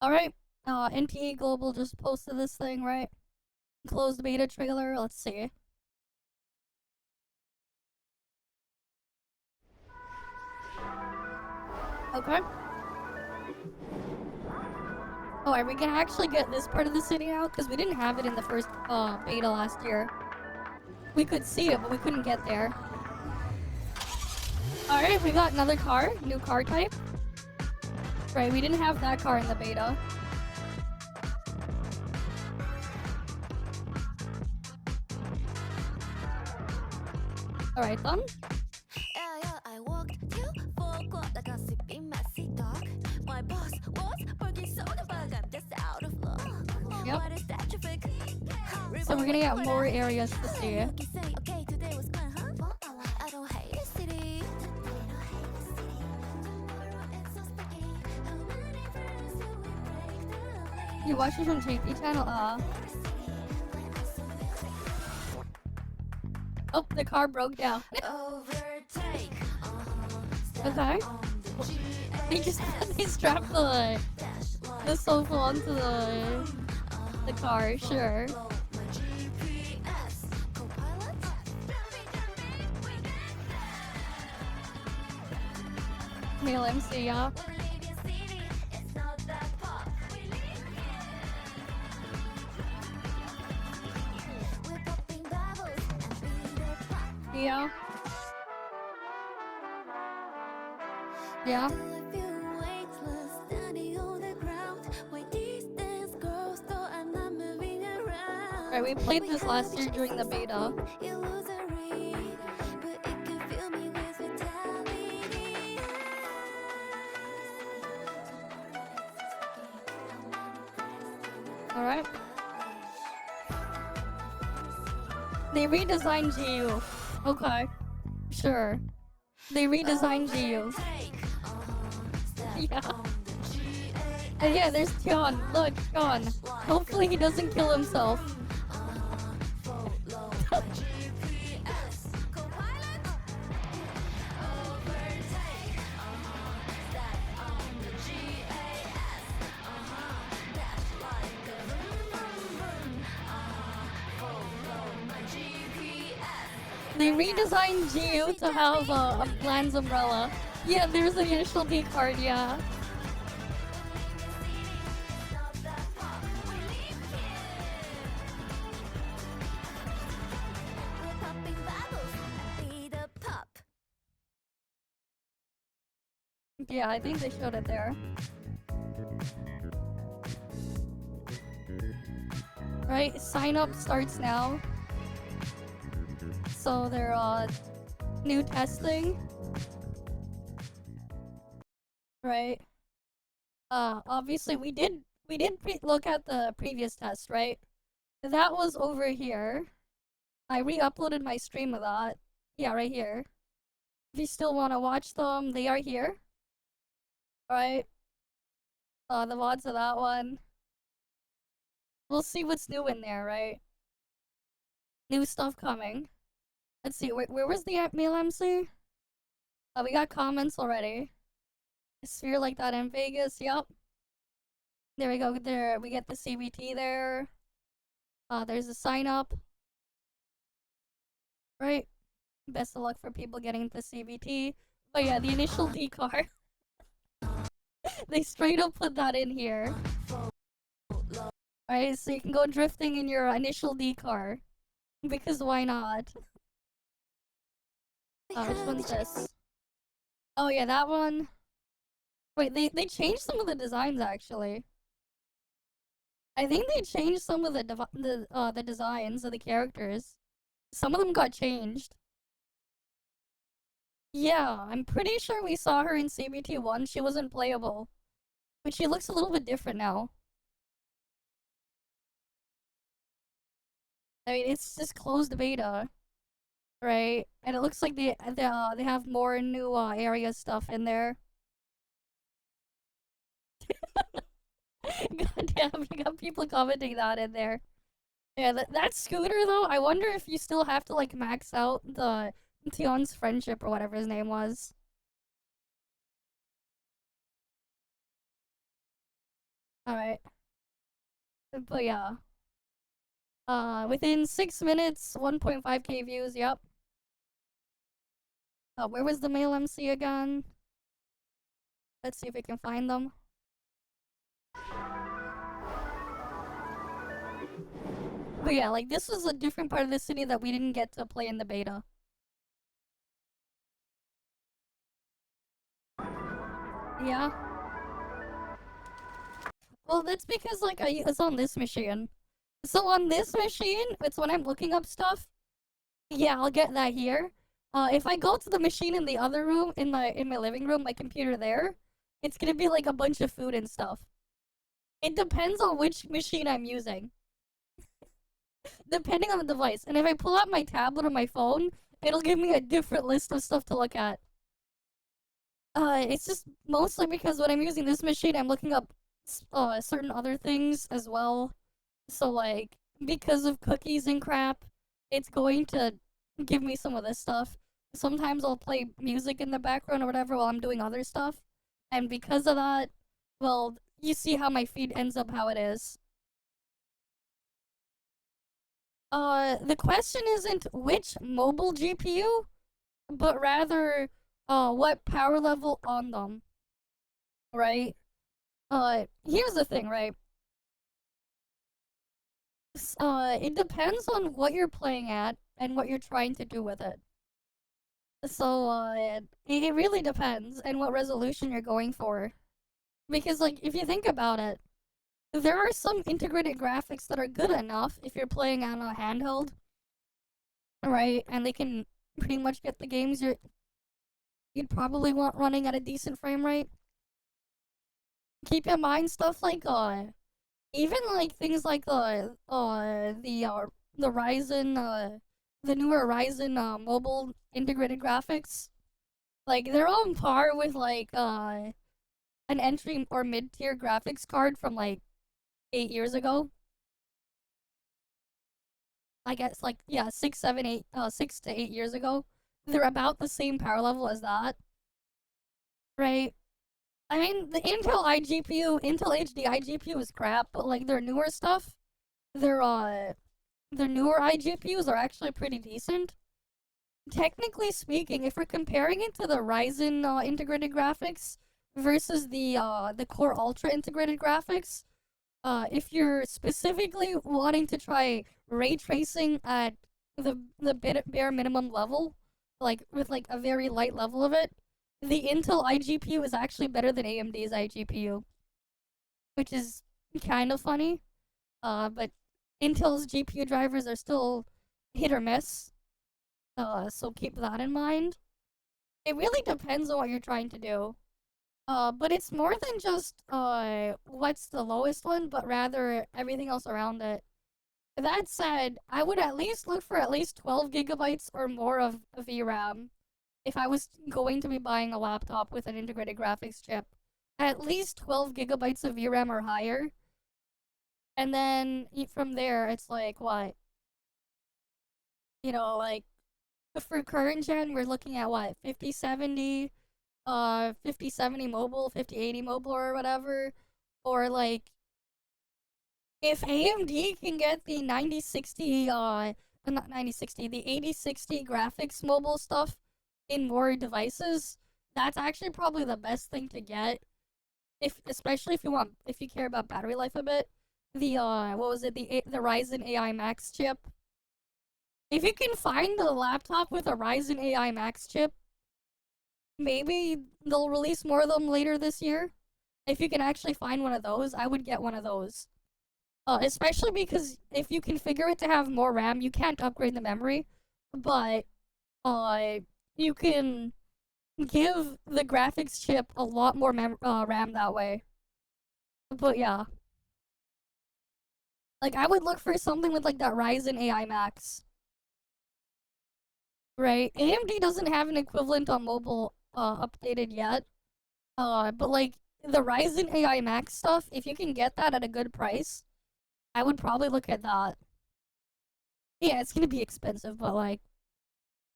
Alright, NTA Global just posted this thing, right? Closed beta trailer, let's see. Okay. Oh, are we gonna actually get this part of the city out? Because we didn't have it in the first beta last year. We could see it, but we couldn't get there. Alright, we got another car, new car type. Right, we didn't have that car in the beta. Alright then. I walked till 4 o'clock like a sipping messy dog. My boss was working so the bug, I'm just out of luck. Yep. What is that traffic? So we're gonna get more areas to see. Okay, today was fun, huh? I don't hate the city. You watch this on JP channel? Oh, the car broke down. Okay. They strapped the sofa onto the car, sure. Male MC, yeah. Yeah. Yeah. Right, we played this last year during the beta. Alright. They redesigned GU. Okay. Sure. They redesigned GU. Yeah. And yeah, there's John. Look, John. Hopefully he doesn't kill himself. They redesigned GU to have a Bland's umbrella. Yeah, there's an initial D card, yeah. Yeah, I think they showed it there. Right, sign up starts now. So they're new testing. Right. Obviously we did look at the previous test, right? That was over here. I re-uploaded my stream of that. Yeah, right here. If you still want to watch them, they are here. Alright. The VODs of that one. We'll see what's new in there, right? New stuff coming. Let's see, where was the mail MC? We got comments already. A sphere like that in Vegas, yep. There we go, there, we get the CBT there. There's a sign up. Right. Best of luck for people getting the CBT. Oh yeah, the initial D car. They straight up put that in here. Alright, so you can go drifting in your initial D car. Because why not? Which one's this? Oh yeah, that one. Wait, they changed some of the designs actually. I think they changed some of the designs of the characters. Some of them got changed. Yeah, I'm pretty sure we saw her in CBT 1. She wasn't playable. But she looks a little bit different now. I mean, it's just closed beta. Right? And it looks like they have more new area stuff in there. God damn, you got people commenting that in there. Yeah, that scooter though, I wonder if you still have to like max out the Tion's friendship or whatever his name was. Alright. But yeah. Within 6 minutes, 1.5k views, yep. Where was the male MC again? Let's see if we can find them. But yeah, like, this was a different part of the city that we didn't get to play in the beta. Yeah. Well, that's because, like, it's on this machine. So on this machine, it's when I'm looking up stuff. Yeah, I'll get that here. If I go to the machine in the other room, in my living room, my computer there, it's gonna be like a bunch of food and stuff. It depends on which machine I'm using, depending on the device. And if I pull out my tablet or my phone, it'll give me a different list of stuff to look at. It's just mostly because when I'm using this machine, I'm looking up certain other things as well. So like because of cookies and crap, it's going to give me some of this stuff. Sometimes I'll play music in the background or whatever while I'm doing other stuff. And because of that, well, you see how my feed ends up how it is. The question isn't which mobile GPU, but rather what power level on them, right? Here's the thing, right? It depends on what you're playing at and what you're trying to do with it. So, it really depends and what resolution you're going for. Because, like, if you think about it, there are some integrated graphics that are good enough if you're playing on a handheld, right? And they can pretty much get the games you'd probably want running at a decent frame rate. Keep in mind stuff like, even like things like the Ryzen the newer Ryzen mobile integrated graphics, like they're on par with like an entry or mid tier graphics card from like 8 years ago. I guess like yeah 6 to 8 years ago. They're about the same power level as that, right? I mean the Intel HD iGPU is crap, but like their newer stuff, their the newer iGPUs are actually pretty decent. Technically speaking, if we're comparing it to the Ryzen integrated graphics versus the Core Ultra integrated graphics, if you're specifically wanting to try ray tracing at the bare minimum level, like with like a very light level of it, the Intel iGPU is actually better than AMD's iGPU, which is kind of funny. But Intel's GPU drivers are still hit or miss. So keep that in mind. It really depends on what you're trying to do. But it's more than just what's the lowest one, but rather everything else around it. That said, I would at least look for at least 12 gigabytes or more of VRAM if I was going to be buying a laptop with an integrated graphics chip. At least 12 gigabytes of VRAM or higher. And then from there, it's like, what? Like, for current gen, we're looking at what? 5070, 5070 mobile, 5080 mobile, or whatever. Or, like, if AMD can get the 9060, not 9060, the 8060 graphics mobile stuff in more devices, that's actually probably the best thing to get. Especially if you care about battery life a bit. What was it? The Ryzen AI Max chip. If you can find a laptop with a Ryzen AI Max chip, maybe they'll release more of them later this year. If you can actually find one of those, I would get one of those. Especially because if you configure it to have more RAM, you can't upgrade the memory, but you can give the graphics chip a lot more RAM that way. But yeah, like I would look for something with like that Ryzen AI Max. Right. AMD doesn't have an equivalent on mobile updated yet. But like the Ryzen AI Max stuff, if you can get that at a good price, I would probably look at that. Yeah, it's gonna be expensive, but like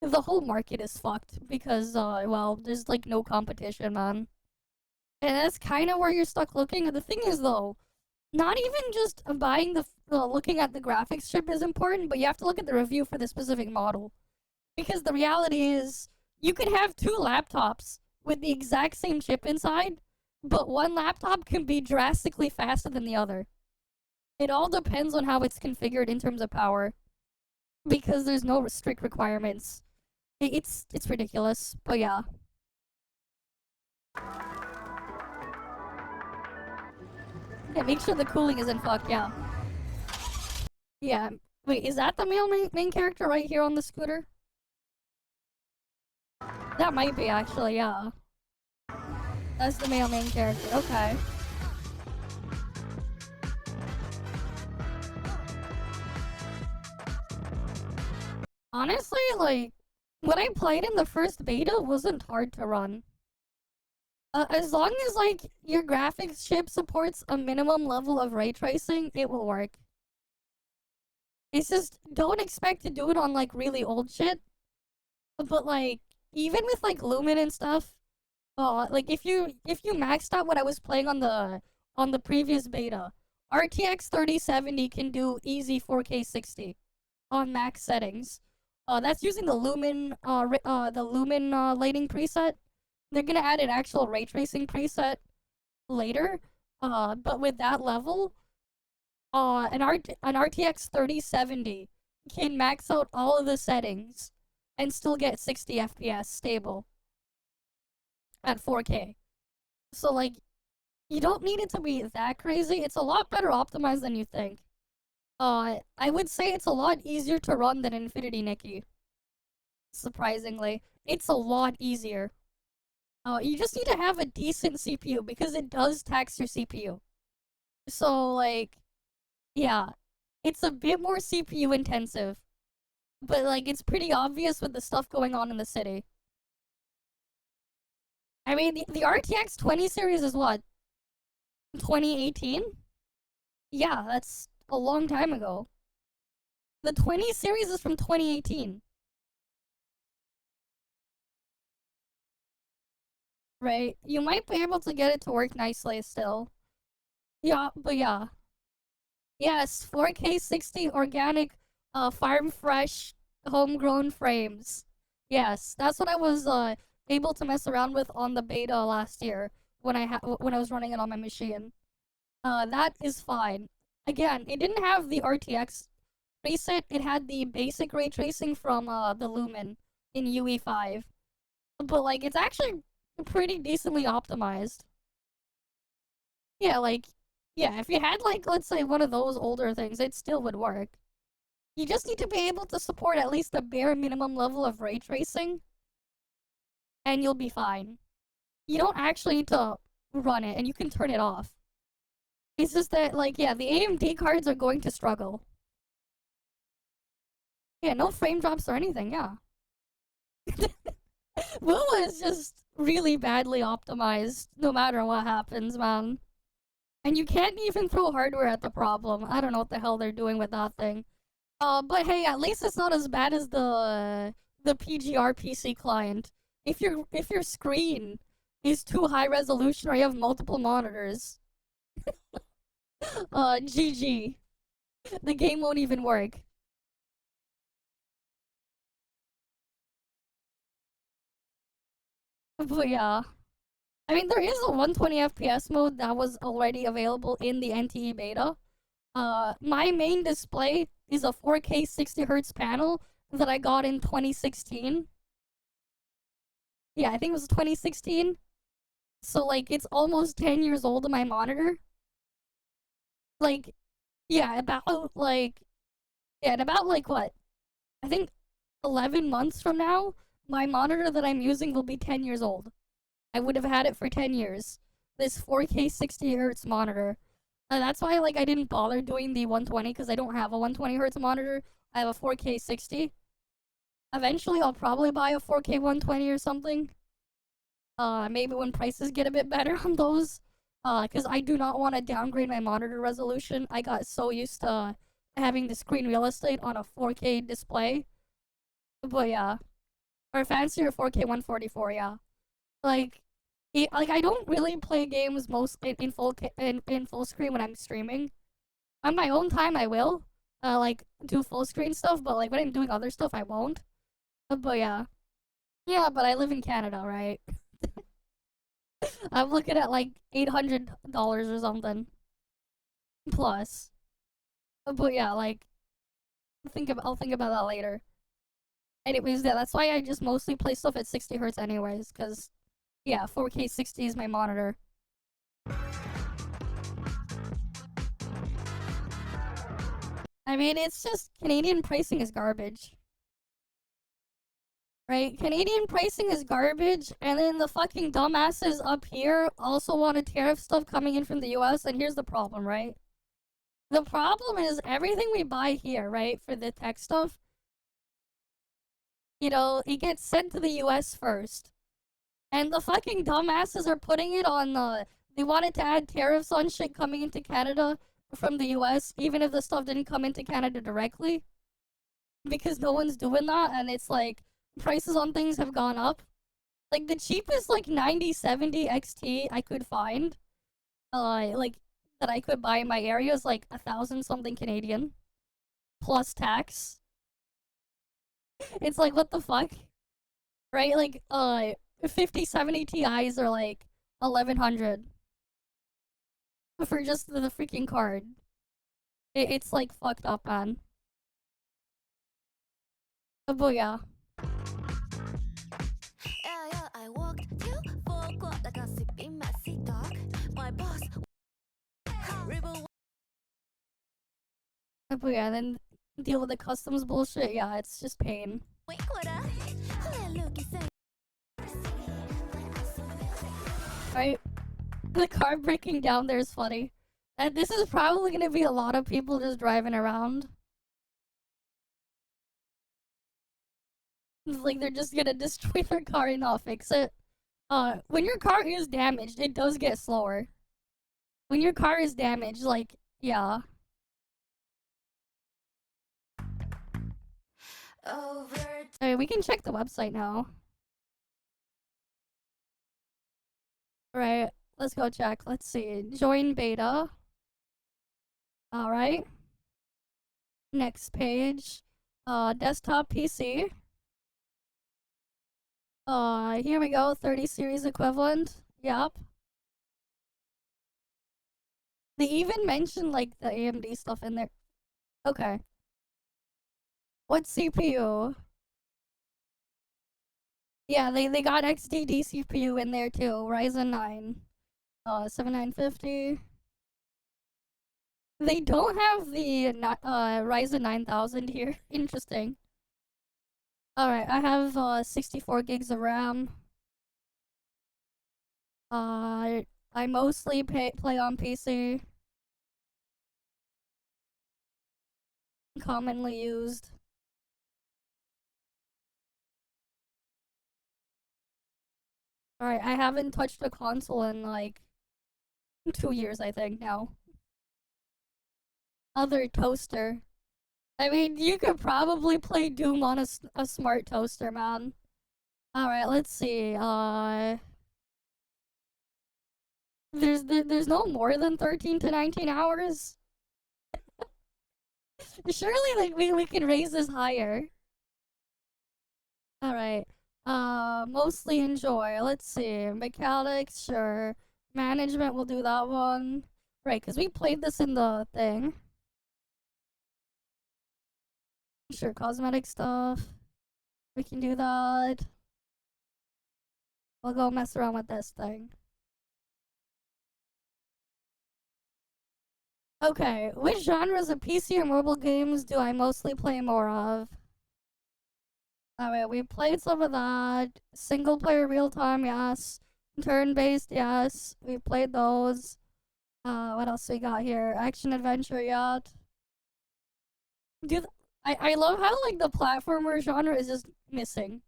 the whole market is fucked because well, there's like no competition, man. And that's kind of where you're stuck looking. The thing is though, not even just buying looking at the graphics chip is important, but you have to look at the review for the specific model. Because the reality is, you could have two laptops with the exact same chip inside, but one laptop can be drastically faster than the other. It all depends on how it's configured in terms of power, because there's no strict requirements. It's ridiculous, but yeah. Yeah, make sure the cooling isn't fucked, yeah. Yeah. Wait, is that the male main character right here on the scooter? That might be, actually, yeah. That's the male main character, okay. Honestly, like, when I played in the first beta, it wasn't hard to run. As long as, like, your graphics chip supports a minimum level of ray tracing, it will work. It's just, don't expect to do it on, like, really old shit. But, like, even with, like, Lumen and stuff, like, if you maxed out what I was playing on the previous beta, RTX 3070 can do easy 4K 60 on max settings. That's using the Lumen lighting preset. They're gonna add an actual ray tracing preset later. But with that level, an RTX 3070 can max out all of the settings and still get 60 FPS stable at 4K. So like, you don't need it to be that crazy. It's a lot better optimized than you think. I would say it's a lot easier to run than Infinity Nikki. Surprisingly, it's a lot easier. You just need to have a decent CPU because it does tax your CPU. So like, yeah, it's a bit more CPU intensive, but like it's pretty obvious with the stuff going on in the city. I mean, the RTX 20 series is what, 2018? Yeah, that's a long time ago. The 20 series is from 2018, right? You might be able to get it to work nicely still. Yeah, but yeah. Yes, 4K 60 organic, farm fresh, homegrown frames. Yes, that's what I was able to mess around with on the beta last year when I was running it on my machine. That is fine. Again, it didn't have the RTX preset. It had the basic ray tracing from the Lumen in UE5. But like, it's actually pretty decently optimized. Yeah, like, yeah, if you had like, let's say, one of those older things, it still would work. You just need to be able to support at least the bare minimum level of ray tracing, and you'll be fine. You don't actually need to run it, and you can turn it off. It's just that, like, yeah, the AMD cards are going to struggle. Yeah, no frame drops or anything, yeah. Lua is just really badly optimized no matter what happens, man. And you can't even throw hardware at the problem. I don't know what the hell they're doing with that thing. But hey, at least it's not as bad as the PGR PC client. If your screen is too high resolution or you have multiple monitors, GG. The game won't even work. But yeah. I mean, there is a 120 FPS mode that was already available in the NTE beta. My main display is a 4K 60 Hz panel that I got in 2016. Yeah, I think it was 2016. So, like, it's almost 10 years old in my monitor. Like, yeah, about like what? I think 11 months from now, my monitor that I'm using will be 10 years old. I would have had it for 10 years. This 4K 60 Hz monitor. That's why, like, I didn't bother doing the 120 because I don't have a 120 Hz monitor. I have a 4K 60. Eventually, I'll probably buy a 4K 120 or something. Maybe when prices get a bit better on those. Because I do not want to downgrade my monitor resolution. I got so used to having the screen real estate on a 4K display. But yeah. Or fancier 4K 144, yeah. Like, Like I don't really play games most in full screen when I'm streaming. On my own time, I will like do full screen stuff, but like when I'm doing other stuff, I won't. But yeah, yeah. But I live in Canada, right? I'm looking at like $800 or something plus. But yeah, like I'll think about that later. Anyways, yeah, that's why I just mostly play stuff at 60 hertz, anyways. Cause yeah, 4K 60 is my monitor. I mean, it's just Canadian pricing is garbage. Right? Canadian pricing is garbage, and then the fucking dumbasses up here also wanted tariff stuff coming in from the US, and here's the problem, right? The problem is everything we buy here, right, for the tech stuff, it gets sent to the US first. And the fucking dumbasses are putting it on they wanted to add tariffs on shit coming into Canada from the US, even if the stuff didn't come into Canada directly. Because no one's doing that, and it's like prices on things have gone up. Like the cheapest like 9070 XT I could find, like that I could buy in my area is like 1,000 something Canadian plus tax. It's like what the fuck, right? Like 5070 Ti's are like 1100 for just the freaking card. It's like fucked up, man. But yeah. Yeah, yeah, I walked till 4 o'clock like a sipping messy dog. My boss, river But yeah, then deal with the customs bullshit. Yeah, it's just pain. Right? The car breaking down there is funny. And this is probably gonna be a lot of people just driving around. It's like they're just gonna destroy their car and not fix it. When your car is damaged, it does get slower. When your car is damaged, like, yeah. Alright, we can check the website now. Alright, let's go check. Let's see. Join beta. Alright. Next page. Desktop PC. Here we go. 30 series equivalent. Yup. They even mentioned like the AMD stuff in there. Okay. What CPU? Yeah, they got XDD CPU in there too. Ryzen 9. 7950. They don't have the Ryzen 9000 here. Interesting. Alright, I have 64 gigs of RAM. I mostly play on PC. Commonly used. Alright, I haven't touched a console in like 2 years, I think, now. Other toaster. I mean, you could probably play Doom on a smart toaster, man. Alright, let's see. There's no more than 13 to 19 hours. Surely, like, we can raise this higher. Alright. Mostly enjoy. Let's see. Mechanics, sure. Management, we'll do that one. Right, because we played this in the thing. Sure, cosmetic stuff. We can do that. We'll go mess around with this thing. Okay, which genres of PC or mobile games do I mostly play more of? Alright, we played some of that. Single player real time, yes. Turn based, yes. We played those. What else we got here? Action adventure, yet. Dude, I love how like the platformer genre is just missing.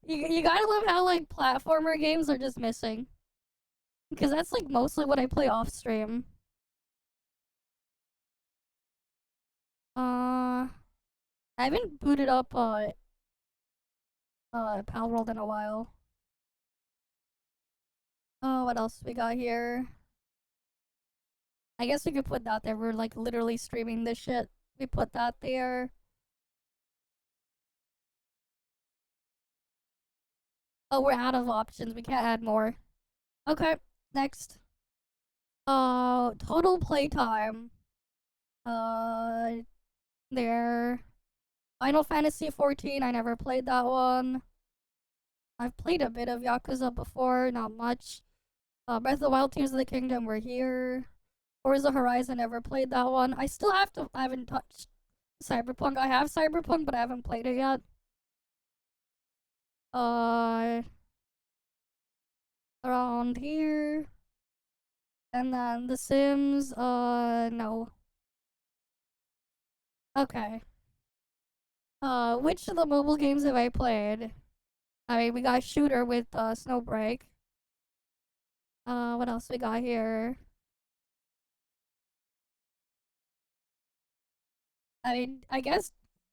You gotta love how like platformer games are just missing. Because that's like mostly what I play off stream. I haven't booted up Pal World in a while. Oh, what else we got here? I guess we could put that there. We're like literally streaming this shit. We put that there. Oh, we're out of options. We can't add more. Okay, next. Total playtime. Uh, there. Final Fantasy 14. I never played that one. I've played a bit of Yakuza before, not much. Breath of the Wild, Tears of the Kingdom were here. Forza Horizon, never played that one. I haven't touched Cyberpunk. I have Cyberpunk, but I haven't played it yet. Uh, Around here. And then The Sims, no. Okay. Which of the mobile games have I played? I mean, we got Shooter with, Snowbreak. What else we got here? I mean, I guess,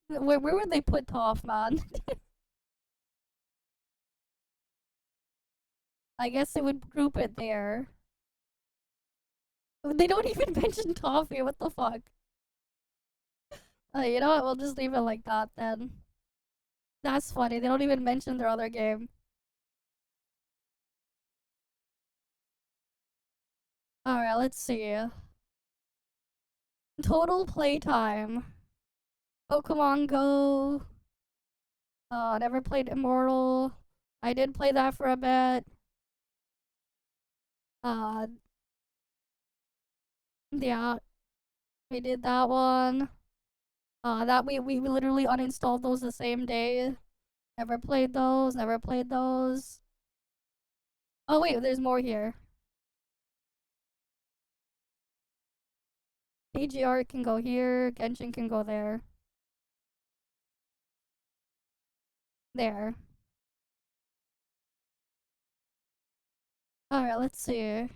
where would they put Toph, man? I guess they would group it there. They don't even mention Toffee, what the fuck? You know what, we'll just leave it like that then. That's funny, they don't even mention their other game. Alright, let's see. Total playtime. Pokemon Go. Never played Immortal. I did play that for a bit. Uh, yeah, we did that one. That we literally uninstalled those the same day. Never played those, never played those. Oh wait, there's more here. AGR can go here, Genshin can go there. There. Alright, let's see.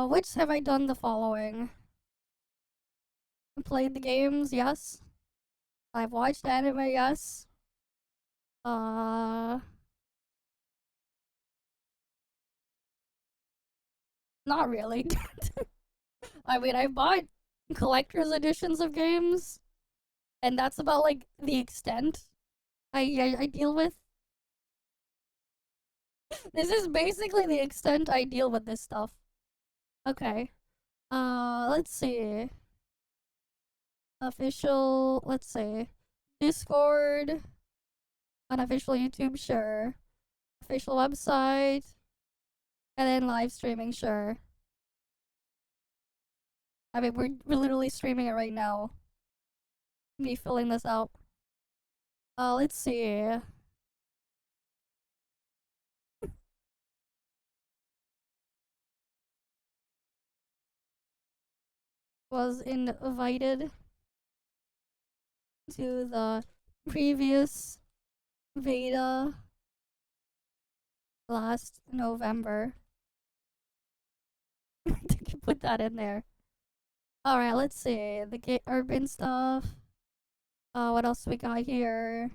Which have I done the following? Played the games, yes. I've watched anime, yes. Uh, Not really. I mean, I bought collector's editions of games, and that's about like the extent I deal with. This is basically the extent I deal with this stuff. Okay. Let's see. Official, let's see. Discord, unofficial YouTube, sure. Official website, and then live streaming, sure. I mean, we're literally streaming it right now. Me filling this out. Let's see. Was invited to the previous beta last November. Put that in there. Alright, let's see. The urban stuff. What else we got here?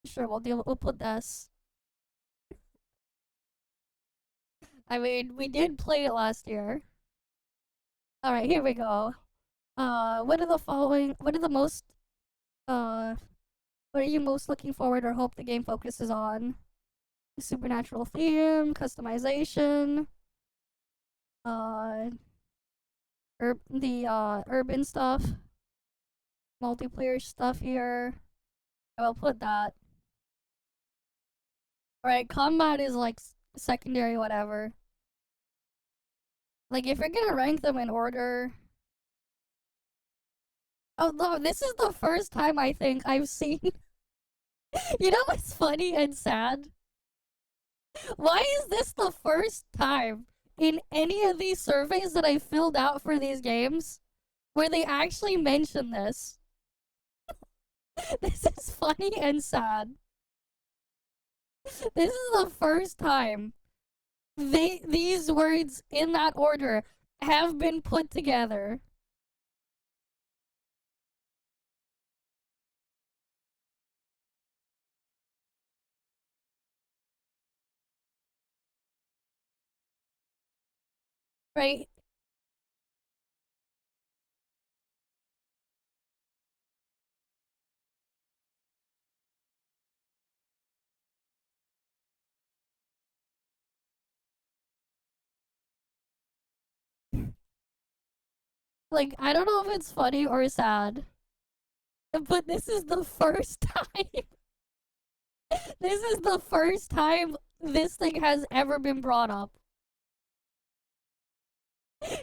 Sure, we'll put this. I mean, we did play it last year. Alright, here we go. What are the following, uh, what are you most looking forward or hope the game focuses on? Supernatural theme, customization, uh, urban stuff, multiplayer stuff here. I will put that. Alright, combat is like secondary, whatever. Like, if you're gonna rank them in order. Oh no, this is the first time I think I've seen. You know what's funny and sad? Why is this the first time in any of these surveys that I filled out for these games where they actually mention this? This is funny and sad. This is the first time these words in that order have been put together. right? Like, I don't know if it's funny or sad, but this is the first time. This is the first time this thing has ever been brought up.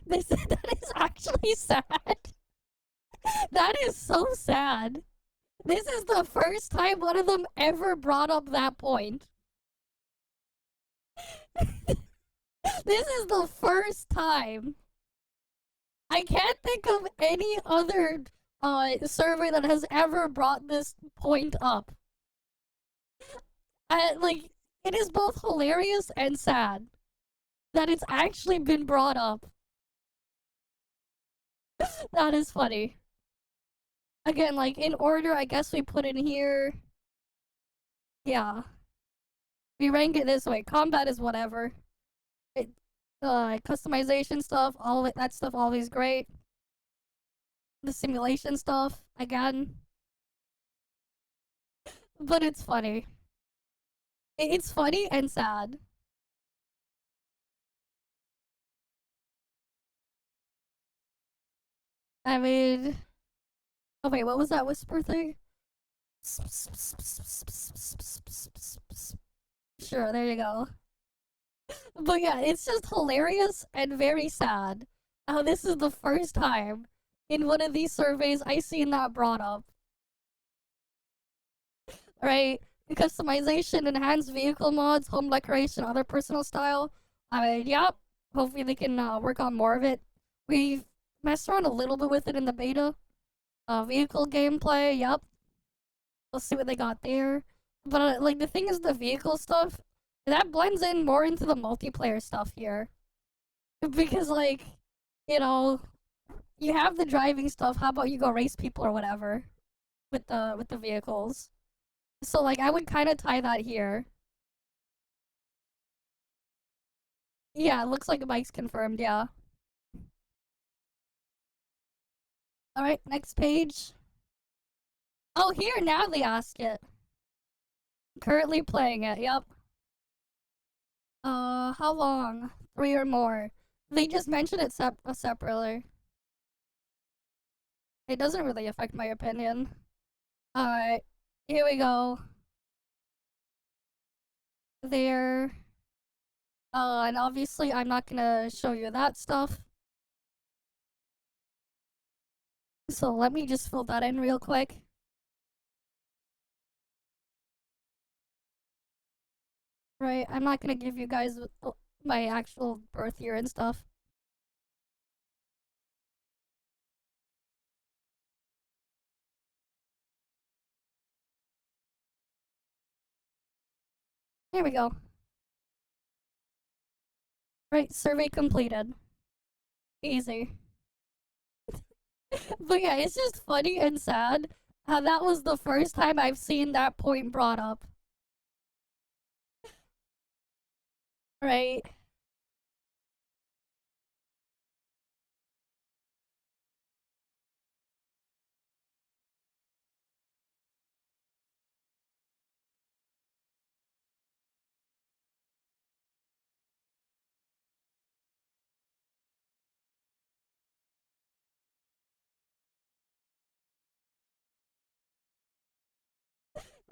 That is actually sad. That is so sad. This is the first time one of them ever brought up that point. This is the first time. I can't think of any other survey that has ever brought this point up. Like, it is both hilarious and sad that it's actually been brought up. That is funny. Again, like, in order, I guess we put in here. Yeah. We rank it this way. Combat is whatever. It, customization stuff, all of it, that stuff always great. The simulation stuff, again. But it's funny. It's funny and sad. I mean, oh wait, what was that whisper thing? Sure, there you go. But yeah, it's just hilarious and very sad how this is the first time in one of these surveys I seen that brought up. Right? Customization, enhanced vehicle mods, home decoration, other personal style. I mean, yep. Hopefully they can work on more of it. We've messed around a little bit with it in the beta. Vehicle gameplay, yep. Let's see what they got there. But like the thing is, the vehicle stuff that blends in more into the multiplayer stuff here, because like, you know, you have the driving stuff. How about you go race people or whatever with the vehicles? So like, I would kind of tie that here. Yeah, it looks like Mike's confirmed. Yeah. All right, next page. Oh, here now they ask it. Currently playing it. Yep. How long? 3 or more. They just mentioned it separately. It doesn't really affect my opinion. Alright, here we go. There. And obviously I'm not gonna show you that stuff. So let me just fill that in real quick. Right, I'm not gonna give you guys my actual birth year and stuff. Here we go. Right, survey completed. Easy. But yeah, it's just funny and sad how that was the first time I've seen that point brought up. Right?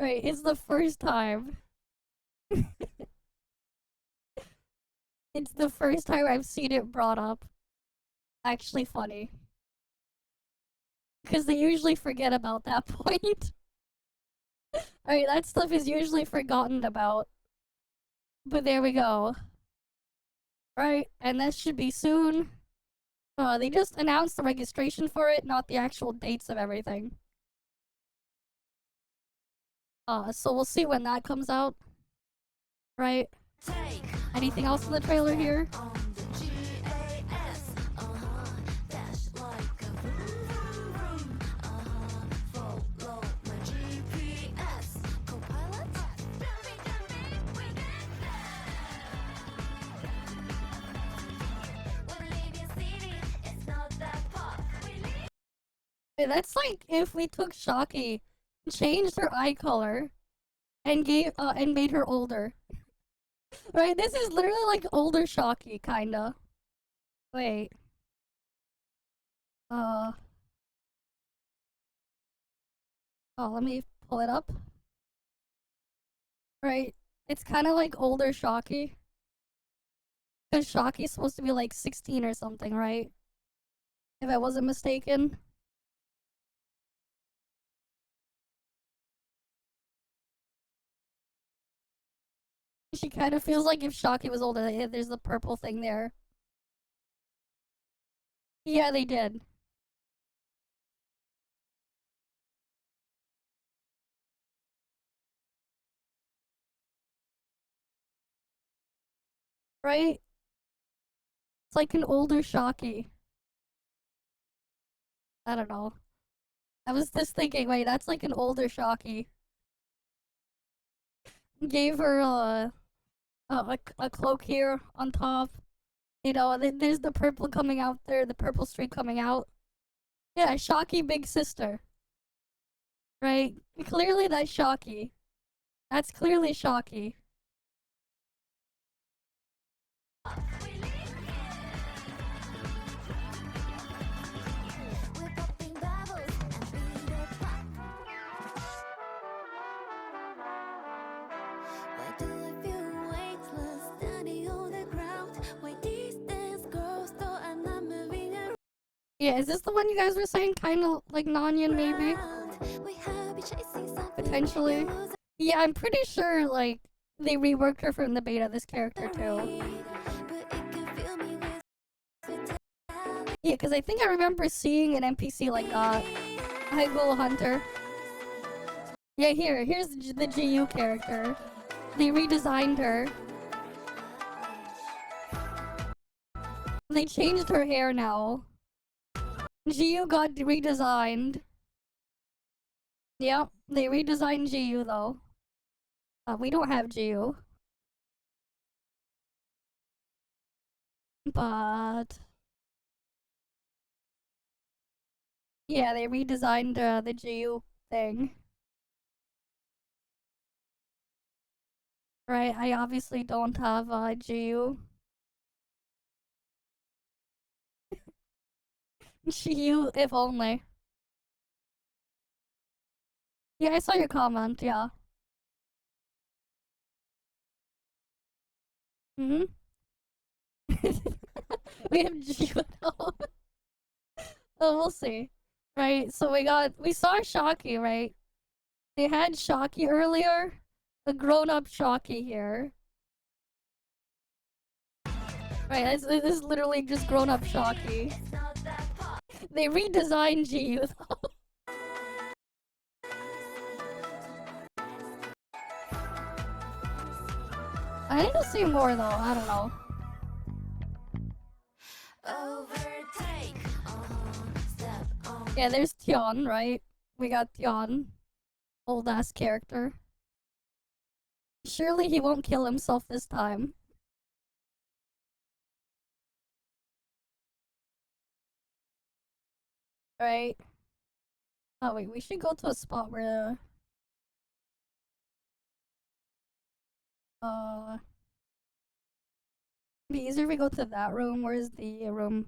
Right, it's the first time. It's the first time I've seen it brought up. Actually funny. Because they usually forget about that point. Alright, that stuff is usually forgotten about. But there we go. Right, and that should be soon. They just announced the registration for it, not the actual dates of everything. So we'll see when that comes out. Right? Anything else in the trailer here? That's like if we took Shocky, changed her eye color, and made her older. Right? This is literally like older Shocky, kinda. Wait. Uh. Oh, let me pull it up. Right. It's kind of like older Shocky. Because Shocky's supposed to be like 16 or something, right? If I wasn't mistaken. She kind of feels like if Shocky was older, there's the purple thing there. Yeah, they did. Right? It's like an older Shocky. I don't know. I was just thinking, wait, that's like an older Shocky. Gave her a cloak here on top. You know, and then there's the purple coming out there, the purple streak coming out. Yeah, Shocky big sister. Right? Clearly that's Shocky. That's clearly Shocky. We're popping bubbles and Peter Pan. Why do I feel weightless standing on the ground? Why distance grows though I'm not moving around? Yeah, is this the one you guys were saying? Kind of like Nanyan, maybe? We have been chasing something Potentially. Yeah, I'm pretty sure, like, they reworked her from the beta, this character, too. Yeah, because I think I remember seeing an NPC like that. High Goal Hunter. Yeah, here's the GU character. They redesigned her. They changed her hair now. GU got redesigned. Yep, they redesigned GU though. We don't have GU. But yeah, they redesigned the GU thing. Right, I obviously don't have GU. GU, if only. Yeah, I saw your comment, yeah. Mm-hmm. We have GU now. Oh, we'll see. Right, so we saw Shocky, right? They had Shocky earlier. A grown-up Shocky here. Right, this is literally just grown-up Shocky. They redesigned GU though. I need to see more though, I don't know. Yeah, there's Tion, right? We got Tion. Old ass character. Surely he won't kill himself this time. Right? Oh wait, we should go to a spot where be easier if we go to that room. Where's the room?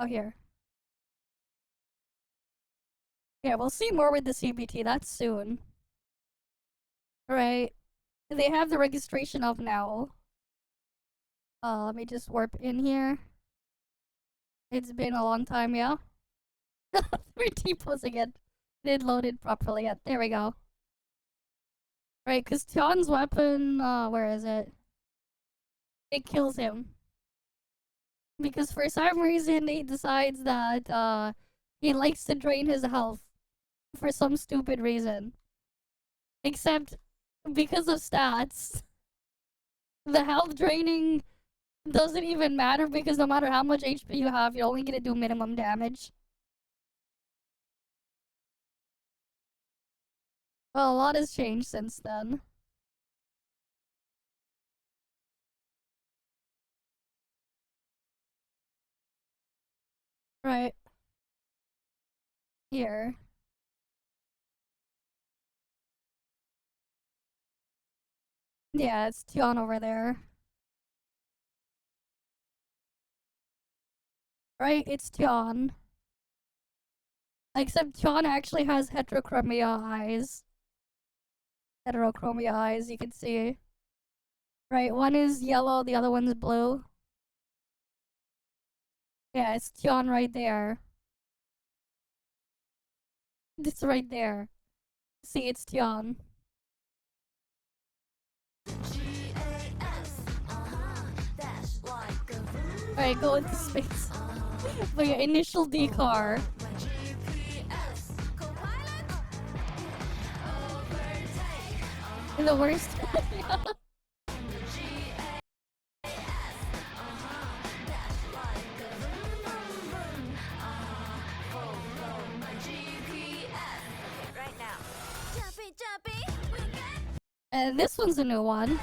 Oh, here. Yeah, we'll see more with the CBT. That's soon. Right. They have the registration up now. Let me just warp in here. It's been a long time, yeah? We're T-posing it. Didn't load it properly yet. There we go. Right, because Tion's weapon, where is it? It kills him. Because for some reason he decides that, he likes to drain his health. For some stupid reason. Except, because of stats, the health draining doesn't even matter because no matter how much HP you have, you're only gonna do minimum damage. Well, a lot has changed since then. Right. Here. Yeah, it's Tion over there. Right? It's Tion. Except Tion actually has heterochromia eyes. Heterochromia eyes, you can see. Right, one is yellow, the other one's blue. Yeah, it's Tion right there. It's right there. See, it's Tion. Alright, go into space. But your initial D car. In the worst. And this one's a new one.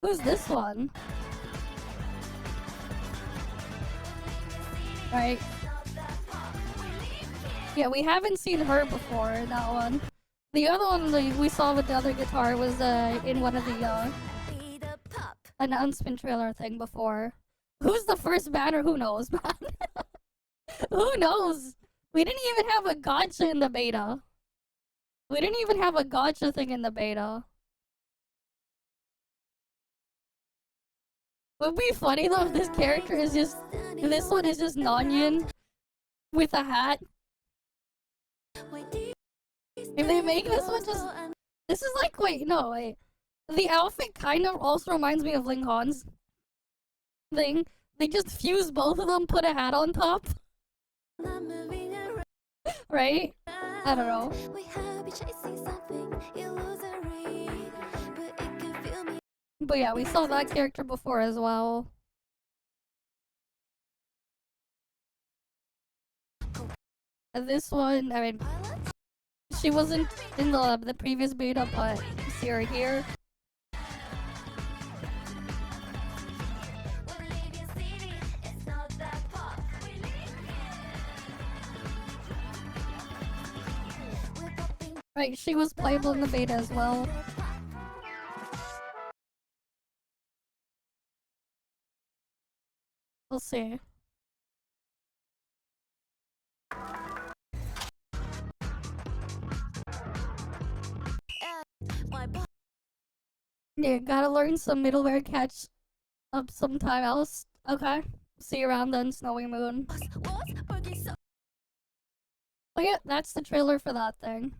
Who's this one? Right. Yeah, we haven't seen her before, that one. The other one we saw with the other guitar was in one of the announcement trailer thing before. Who's the first banner? Who knows, man? Who knows? We didn't even have a gotcha in the beta. We didn't even have a gotcha thing in the beta. Would be funny though if this character is just... This one is just Nonyan with a hat. If they make this one just... This is like, wait, no, wait. The outfit kind of also reminds me of Ling Han's thing. They just fuse both of them, put a hat on top. Right? I don't know. But yeah, we saw that character before as well. And this one, I mean, she wasn't in the previous beta, but you see her here. Right, she was playable in the beta as well. We'll see. Yeah, gotta learn some middleware catch up sometime else. Okay. See you around then, Snowy Moon. Oh yeah, that's the trailer for that thing.